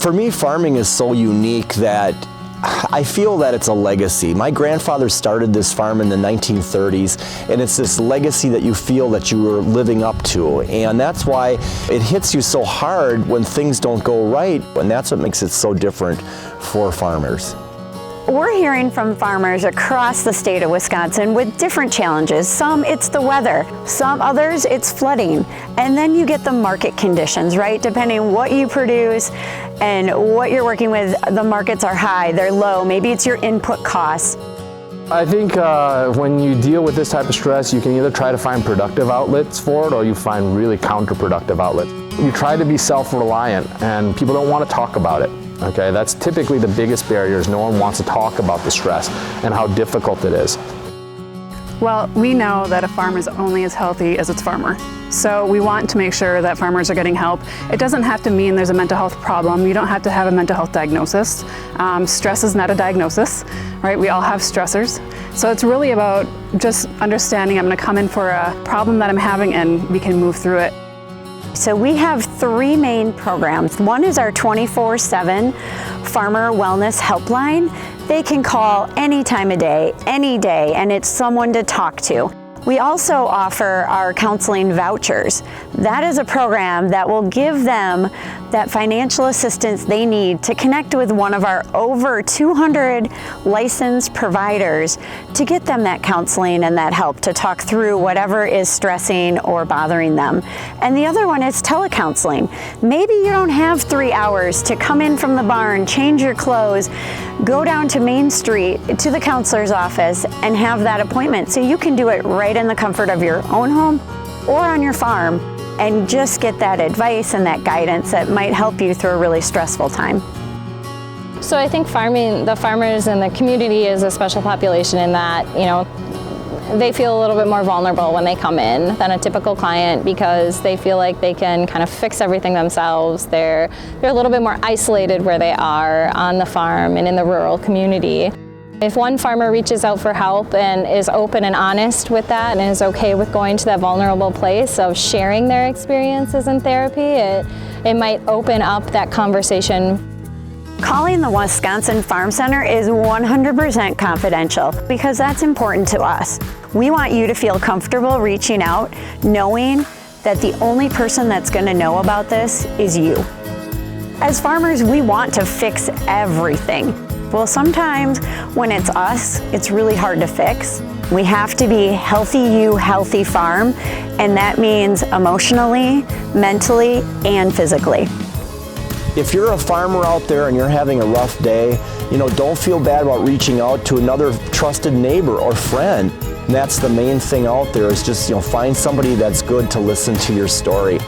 For me, farming is so unique that I feel that it's a legacy. My grandfather started this farm in the 1930s, and it's this legacy that you feel that you were living up to. And that's why it hits you so hard when things don't go right, and that's what makes it so different for farmers. We're hearing from farmers across the state of Wisconsin with different challenges. Some it's the weather, some others it's flooding. And then you get the market conditions, right? Depending what you produce and what you're working with, the markets are high, they're low, maybe it's your input costs. I think when you deal with this type of stress, you can either try to find productive outlets for it or you find really counterproductive outlets. You try to be self-reliant and people don't want to talk about it. Okay, that's typically the biggest barrier is no one wants to talk about the stress and how difficult it is. Well, we know that a farm is only as healthy as its farmer. So we want to make sure that farmers are getting help. It doesn't have to mean there's a mental health problem. You don't have to have a mental health diagnosis. Stress is not a diagnosis, right? We all have stressors. So it's really about just understanding I'm going to come in for a problem that I'm having and we can move through it. So we have three main programs. One is our 24/7 Farmer Wellness Helpline. They can call any time of day, any day, and it's someone to talk to. We also offer our counseling vouchers. That is a program that will give them that financial assistance they need to connect with one of our over 200 licensed providers to get them that counseling and that help to talk through whatever is stressing or bothering them. And the other one is telecounseling. Maybe you don't have 3 hours to come in from the barn, change your clothes, go down to Main Street to the counselor's office and have that appointment. So you can do it right in the comfort of your own home or on your farm and just get that advice and that guidance that might help you through a really stressful time. So I think the farmers in the community is a special population in that, they feel a little bit more vulnerable when they come in than a typical client because they feel like they can kind of fix everything themselves. They're a little bit more isolated where they are on the farm and in the rural community. If one farmer reaches out for help and is open and honest with that and is okay with going to that vulnerable place of sharing their experiences in therapy, it might open up that conversation. Calling the Wisconsin Farm Center is 100% confidential because that's important to us. We want you to feel comfortable reaching out, knowing that the only person that's going to know about this is you. As farmers, we want to fix everything. Well, sometimes when it's us, it's really hard to fix. We have to be healthy you, healthy farm, and that means emotionally, mentally, and physically. If you're a farmer out there and you're having a rough day, don't feel bad about reaching out to another trusted neighbor or friend. And that's the main thing out there is just, find somebody that's good to listen to your story.